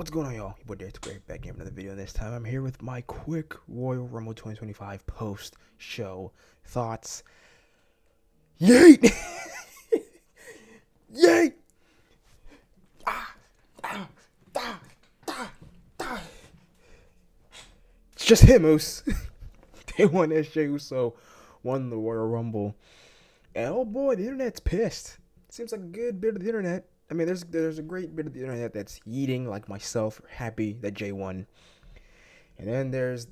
What's going on, y'all? Your boy Darius back here with another video. This time I'm here with my quick Royal Rumble 2025 post-show thoughts. Yeet! Yeet! It's just him, Moose. They won Jey Uso won the Royal Rumble. And oh boy, the internet's pissed. Seems like a good bit of the internet. I mean, there's a great bit of the internet that's yeeting, like myself, happy that Jay won. And then there's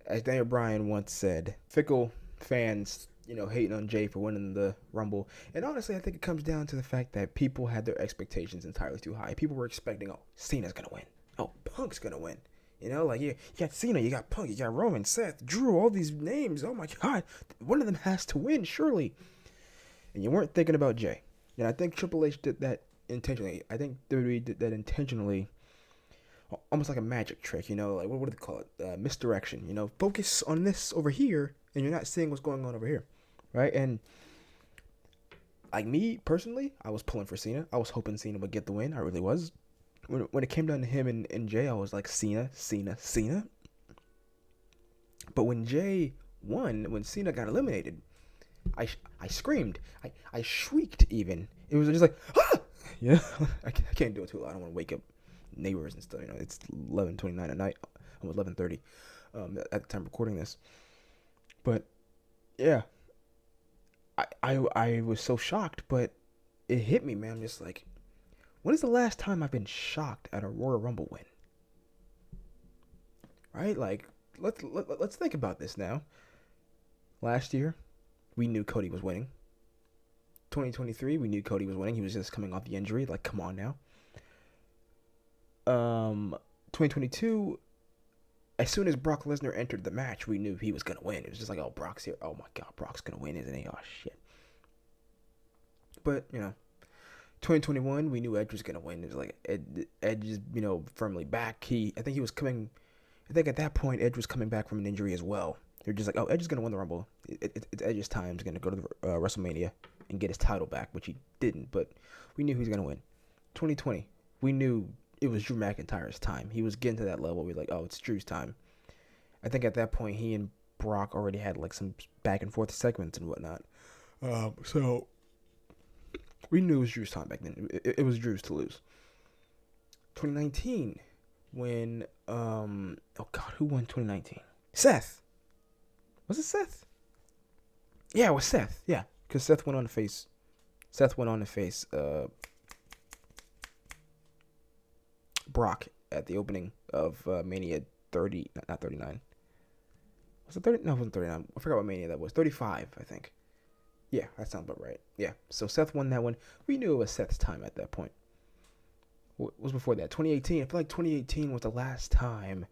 as Daniel Bryan once said, fickle fans, hating on Jay for winning the Rumble. And honestly, I think it comes down to the fact that people had their expectations entirely too high. People were expecting, Cena's gonna win. Punk's gonna win. You got Cena, you got Punk, you got Roman, Seth, Drew, all these names. Oh my God, one of them has to win, surely. And you weren't thinking about Jay. And I think Triple H did that intentionally. I think WWE did that intentionally, almost like a magic trick, like what do they call it? Misdirection, focus on this over here, and you're not seeing what's going on over here, right? And like me, personally, I was pulling for Cena. I was hoping Cena would get the win. I really was. When it came down to him and Jay, I was like, Cena. But when Jay won, when Cena got eliminated, I screamed. I shrieked even. It was just like, ah! Yeah. I can't do it too loud. I don't want to wake up neighbors and stuff. It's 11:29 at night. Almost 11:30 at the time recording this. But yeah, I was so shocked, but it hit me, man. I'm just like, when is the last time I've been shocked at a Royal Rumble win? Right? Like, let's think about this now. Last year, we knew Cody was winning. 2023, we knew Cody was winning. He was just coming off the injury. Like, come on now. 2022, as soon as Brock Lesnar entered the match, we knew he was going to win. It was just like, oh, Brock's here. Oh, my God, Brock's going to win, isn't he? Oh, shit. But, 2021, we knew Edge was going to win. It was like, Edge is, firmly back. I think at that point, Edge was coming back from an injury as well. They're just like, oh, Edge is going to win the Rumble. It's Edge's time. He's going to go to the WrestleMania and get his title back, which he didn't, but we knew he was going to win. 2020, we knew it was Drew McIntyre's time. He was getting to that level. We were like, oh, it's Drew's time. I think at that point, he and Brock already had like some back and forth segments and whatnot. So we knew it was Drew's time back then. It was Drew's to lose. 2019, when, oh God, who won 2019? Seth. Was it Seth? Yeah, it was Seth. Yeah, because Seth went on to face Brock at the opening of Mania 30, not 39. Was it 30? No, it wasn't 39. I forgot what Mania that was. 35, I think. Yeah, that sounds about right. Yeah, so Seth won that one. We knew it was Seth's time at that point. What was before that? 2018. I feel like 2018 was the last time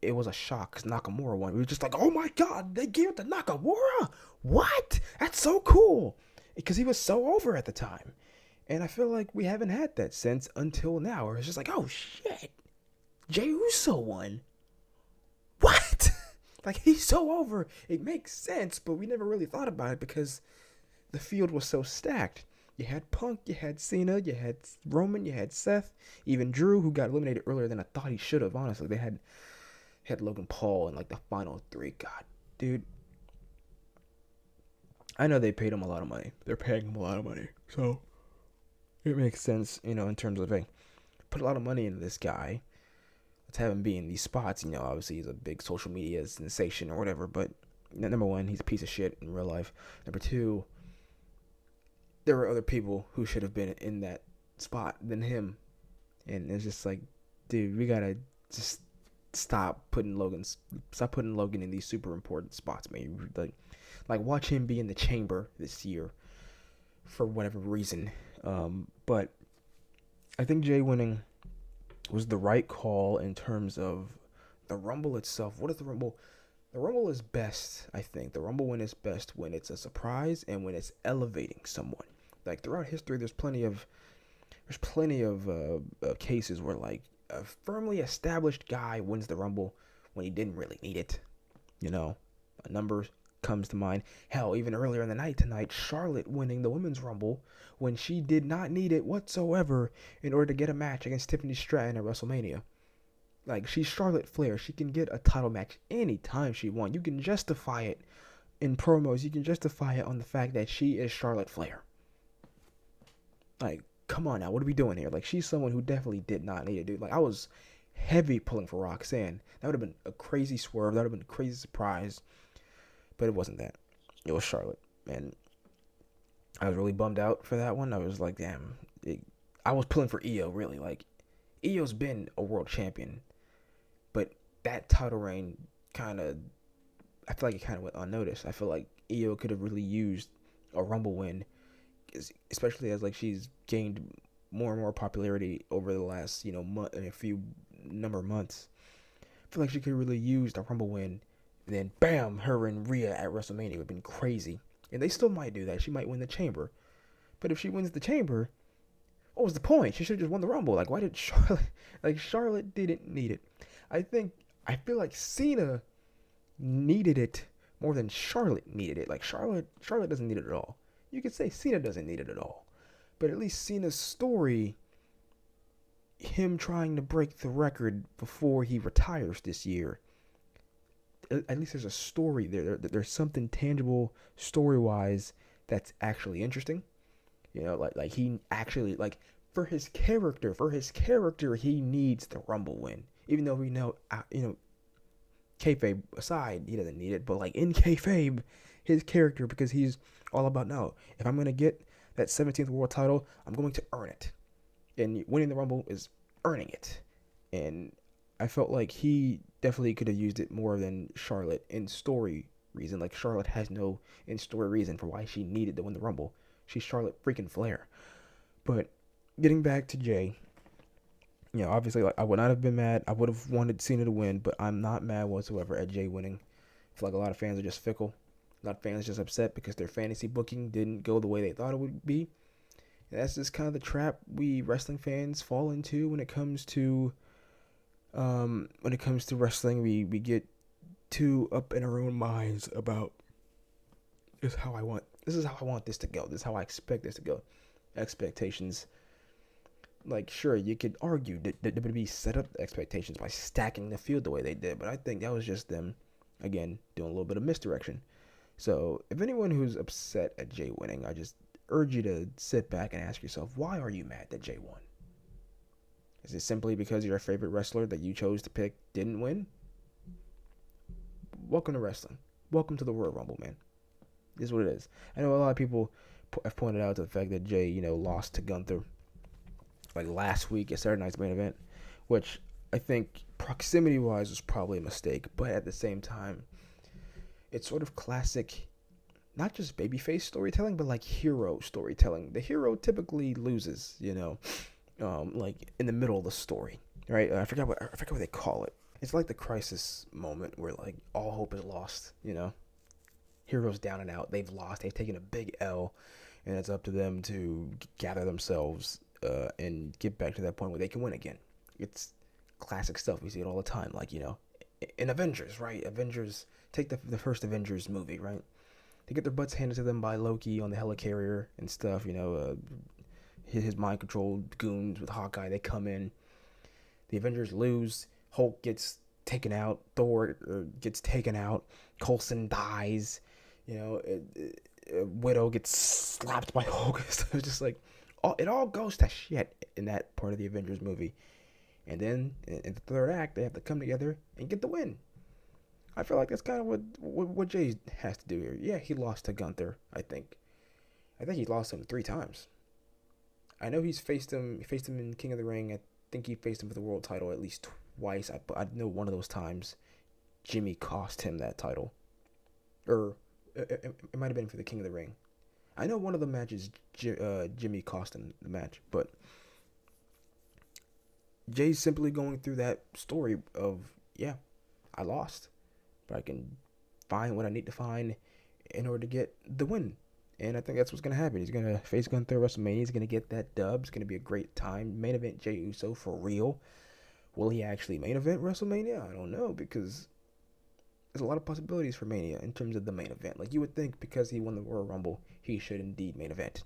it was a shock because Nakamura won. We were just like, oh my God, they gave it to Nakamura? What? That's so cool. Because he was so over at the time. And I feel like we haven't had that since until now. Where it's just like, oh shit, Jey Uso won. What? Like, he's so over. It makes sense, but we never really thought about it because the field was so stacked. You had Punk, you had Cena, you had Roman, you had Seth, even Drew, who got eliminated earlier than I thought he should have, honestly. They had Logan Paul in like the final three. God, dude. I know they paid him a lot of money. They're paying him a lot of money. So it makes sense, in terms of, hey, put a lot of money into this guy. Let's have him be in these spots. Obviously he's a big social media sensation or whatever, but number one, he's a piece of shit in real life. Number two, there were other people who should have been in that spot than him. And it's just like, dude, we gotta just stop putting Logan in these super important spots, man. Like watch him be in the chamber this year for whatever reason. But I think Jay winning was the right call in terms of the Rumble itself. What is the Rumble? The Rumble is best, I think. The Rumble win is best when it's a surprise and when it's elevating someone. Like throughout history, there's plenty of cases where like a firmly established guy wins the Rumble when he didn't really need it. A number comes to mind. Hell, even earlier in the night tonight, Charlotte winning the Women's Rumble when she did not need it whatsoever in order to get a match against Tiffany Stratton at WrestleMania. Like, she's Charlotte Flair. She can get a title match anytime she wants. You can justify it in promos. You can justify it on the fact that she is Charlotte Flair. Like, come on now. What are we doing here? Like, she's someone who definitely did not need it, dude. Like, I was heavy pulling for Roxanne. That would have been a crazy swerve. That would have been a crazy surprise. But it wasn't that. It was Charlotte. And I was really bummed out for that one. I was like, damn. I was pulling for Io, really. Like, Io's been a world champion. But that title reign I feel like it kind of went unnoticed. I feel like Io could have really used a Rumble win, especially as like she's gained more and more popularity over the last a few number of months. I feel like she could have really used a Rumble win, and then bam, her and Rhea at WrestleMania would have been crazy. And they still might do that. She might win the Chamber, but if she wins the Chamber, what was the point? She should have just won the Rumble. Like, why did Charlotte? Like, Charlotte didn't need it. I feel like Cena needed it more than Charlotte needed it. Like, Charlotte doesn't need it at all. You could say Cena doesn't need it at all. But at least Cena's story, him trying to break the record before he retires this year, at least there's a story there. There's something tangible story-wise that's actually interesting. Like he actually, like, for his character, he needs the Rumble win. Even though we know, kayfabe aside, he doesn't need it. But like in kayfabe, his character, because he's all about, no, if I'm gonna get that 17th world title, I'm going to earn it, and winning the Rumble is earning it. And I felt like he definitely could have used it more than Charlotte in story reason. Like, Charlotte has no in story reason for why she needed to win the Rumble. She's Charlotte freaking Flair. But getting back to Jay, obviously, like, I would not have been mad. I would have wanted Cena to win, but I'm not mad whatsoever at Jay winning. I feel like a lot of fans are just fickle. A lot of fans are just upset because their fantasy booking didn't go the way they thought it would be. And that's just kind of the trap we wrestling fans fall into when it comes to wrestling. We get too up in our own minds about this is how I want this to go. This is how I expect this to go. Expectations. Like, sure, you could argue that WWE set up the expectations by stacking the field the way they did, but I think that was just them, again, doing a little bit of misdirection. So, if anyone who's upset at Jay winning, I just urge you to sit back and ask yourself, why are you mad that Jay won? Is it simply because your favorite wrestler that you chose to pick didn't win? Welcome to wrestling. Welcome to the Royal Rumble, man. This is what it is. I know a lot of people have pointed out to the fact that Jay, lost to Gunther like last week at Saturday Night's Main Event, which I think proximity-wise was probably a mistake, but at the same time, it's sort of classic, not just babyface storytelling, but like hero storytelling. The hero typically loses, like in the middle of the story, right? I forgot what they call it. It's like the crisis moment where like all hope is lost, Heroes down and out. They've lost. They've taken a big L, and it's up to them to gather themselves and get back to that point where they can win again. It's classic stuff. We see it all the time. Like, in Avengers, right? Avengers, take the first Avengers movie, right? They get their butts handed to them by Loki on the helicarrier and stuff, his mind-controlled goons with Hawkeye. They come in. The Avengers lose. Hulk gets taken out. Thor gets taken out. Coulson dies. Widow gets slapped by Hulk. It's just like, it all goes to shit in that part of the Avengers movie. And then in the third act, they have to come together and get the win. I feel like that's kind of what Jay has to do here. Yeah, he lost to Gunther, I think. I think he lost him 3 times. I know he faced him in King of the Ring. I think he faced him for the world title at least twice. I know one of those times Jimmy cost him that title. Or it might have been for the King of the Ring. I know one of the matches Jimmy cost him the match, but Jay's simply going through that story of, yeah, I lost, but I can find what I need to find in order to get the win. And I think that's what's going to happen. He's going to face Gunther at WrestleMania. He's going to get that dub. It's going to be a great time. Main event Jey Uso for real. Will he actually main event WrestleMania? I don't know, because there's a lot of possibilities for Mania in terms of the main event. Like, you would think because he won the Royal Rumble, he should indeed main event.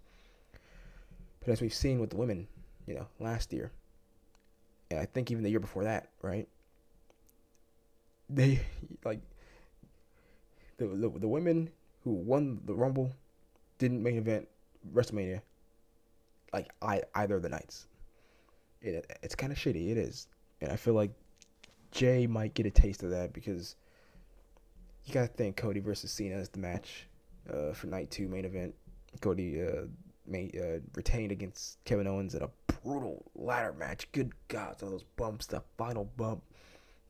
But as we've seen with the women, last year, and I think even the year before that, right? They, like, the women who won the Rumble didn't main event WrestleMania, like, either of the nights. It's kind of shitty. It is. And I feel like Jay might get a taste of that because you got to think Cody versus Cena is the match for night 2 main event. Cody retained against Kevin Owens in a brutal ladder match. Good God, some of those bumps, the final bump,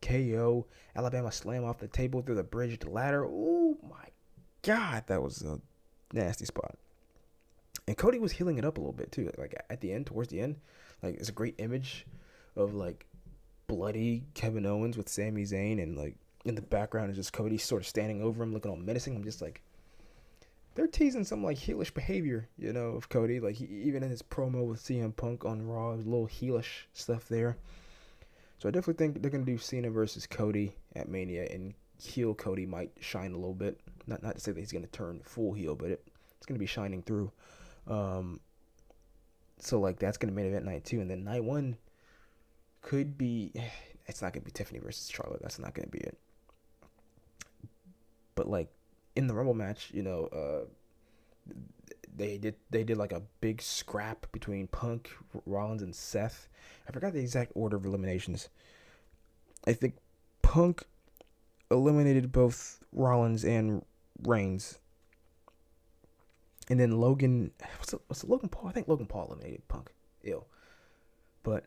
KO, Alabama slam off the table through the bridge to the ladder. Oh my God, that was a nasty spot. And Cody was healing it up a little bit too. Like at the end, towards the end, like it's a great image of like bloody Kevin Owens with Sami Zayn, and like in the background is just Cody sort of standing over him, looking all menacing. I'm just like, they're teasing some like heelish behavior, of Cody. Like even in his promo with CM Punk on Raw, there's a little heelish stuff there. So I definitely think they're gonna do Cena versus Cody at Mania, and heel Cody might shine a little bit. Not to say that he's gonna turn full heel, but it's gonna be shining through. So like that's gonna main event night 2, and then night 1 could be. It's not gonna be Tiffany versus Charlotte. That's not gonna be it. But like in the Rumble match, they did like a big scrap between Punk, Rollins, and Seth. I forgot the exact order of eliminations. I think Punk eliminated both Rollins and Reigns. And then Logan, was it Logan Paul? I think Logan Paul eliminated Punk. Ew. But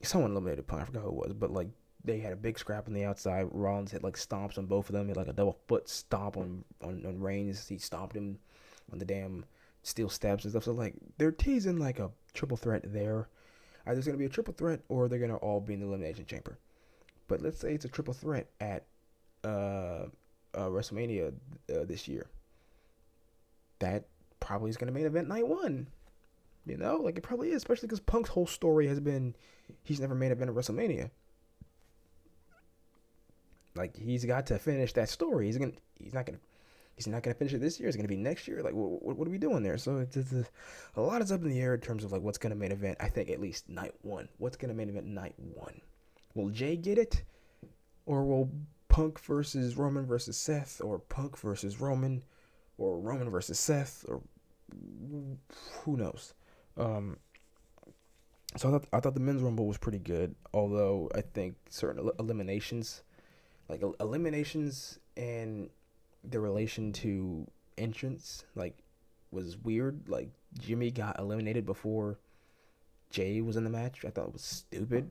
someone eliminated Punk. I forgot who it was. But like they had a big scrap on the outside. Rollins had like stomps on both of them. He had like a double foot stomp on Reigns. He stomped him on the damn steel steps and stuff. So like they're teasing like a triple threat there. Either it's gonna be a triple threat or they're gonna all be in the elimination chamber. But let's say it's a triple threat at WrestleMania this year. That probably is gonna main event night 1. Like it probably is, especially because Punk's whole story has been he's never main event at WrestleMania. Like he's got to finish that story. He's not gonna finish it this year. It's gonna be next year. Like what are we doing there? So it's a lot is up in the air in terms of like what's gonna main event. I think at least night 1. What's gonna main event night 1? Will Jay get it, or will Punk versus Roman versus Seth, or Punk versus Roman, or Roman versus Seth, or who knows? So I thought the men's rumble was pretty good, although I think certain eliminations and the relation to entrance was weird. Like Jimmy got eliminated before Jay was in the match. I thought it was stupid.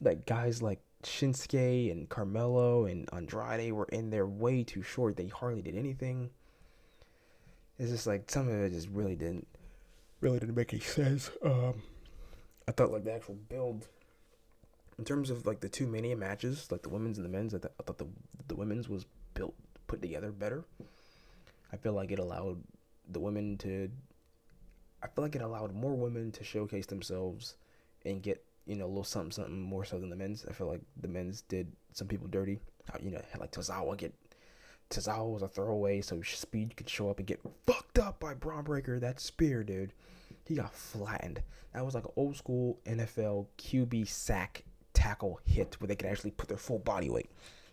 Like guys like Shinsuke and Carmelo and Andrade were in there way too short. They hardly did anything. It's just like some of it just really didn't make any sense. I thought like the actual build in terms of like the two Mania matches, like the women's and the men's, I thought the women's was put together better. I feel like it allowed more women to showcase themselves and get, a little something more so than the men's. I feel like the men's did some people dirty. Had like Tozawa was a throwaway so Speed could show up and get fucked up by Braun Breaker. That spear, dude. He got flattened. That was like an old school NFL QB sack tackle hit where they could actually put their full body weight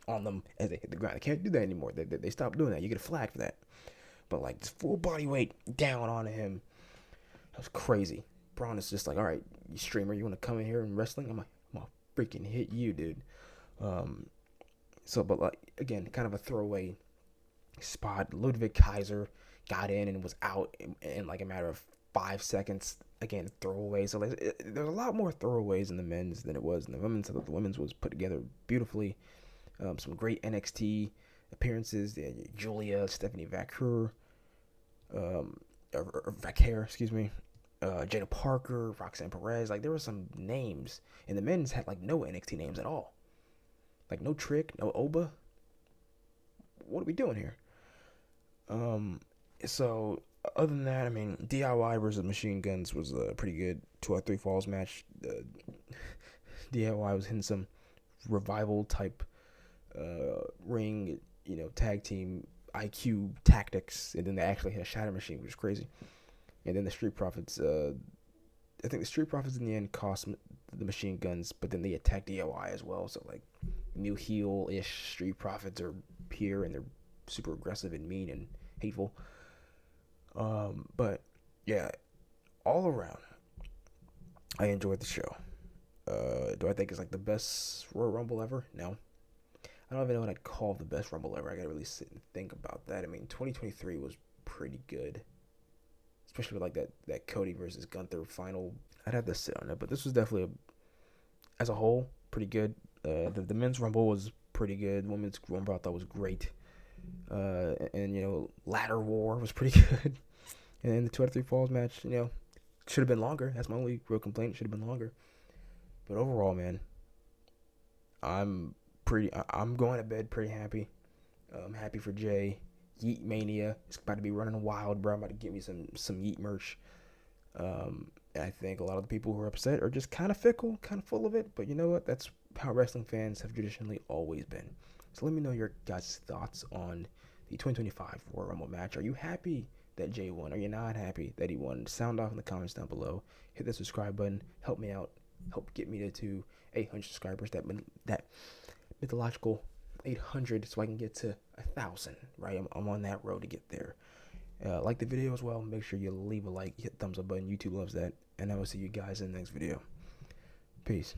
on them as they hit the ground. They can't do that anymore. They stopped doing that. You get a flag for that. But like this full body weight down on him. That was crazy. Braun is just like, all right, you streamer, you want to come in here and wrestling? I'm gonna freaking hit you, dude. But like again, kind of a throwaway spot. Ludwig Kaiser got in and was out in like a matter of 5 seconds. Again, throwaway. So like, there's a lot more throwaways in the men's than it was in the women's. I thought the women's was put together beautifully. Some great NXT appearances. Julia, Stephanie Vaquer, excuse me. Jada Parker, Roxanne Perez. Like there were some names, and the men's had like no NXT names at all. Like no Trick, no Oba. What are we doing here? So other than that, I mean, DIY versus Machine Guns was a pretty good 2 out 3 falls match. DIY was hitting some revival type ring, tag team IQ tactics, and then they actually had a shatter machine, which is crazy. And then the Street Profits, I think the Street Profits in the end cost the machine guns, but then they attacked DIY as well. So like new heel-ish Street Profits are here, and they're super aggressive and mean and hateful. But yeah, all around, I enjoyed the show. Do I think it's like the best Royal Rumble ever? No. I don't even know what I'd call the best Rumble ever. I gotta really sit and think about that. I mean, 2023 was pretty good, especially with like that Cody versus Gunther final. I'd have to sit on it, but this was definitely as a whole pretty good. The men's Rumble was pretty good. Women's Rumble I thought was great. And Ladder War was pretty good. And the 2 out of 3 falls match, should have been longer. That's my only real complaint. It should have been longer. But overall, man, I'm going to bed pretty happy. I'm happy for Jay. YEETMania. It's about to be running wild, bro. I'm about to get me some Yeet merch. And I think a lot of the people who are upset are just kind of fickle, kind of full of it. But you know what? That's how wrestling fans have traditionally always been. So let me know your guys' thoughts on the 2025 Royal Rumble match. Are you happy that Jay won? Are you not happy that he won? Sound off in the comments down below. Hit the subscribe button. Help me out. Help get me to 800 subscribers. That mythological 800, so I can get to 1,000. Right, I'm on that road to get there. Like the video as well. Make sure you leave a like, hit the thumbs up button. YouTube loves that, and I will see you guys in the next video. Peace.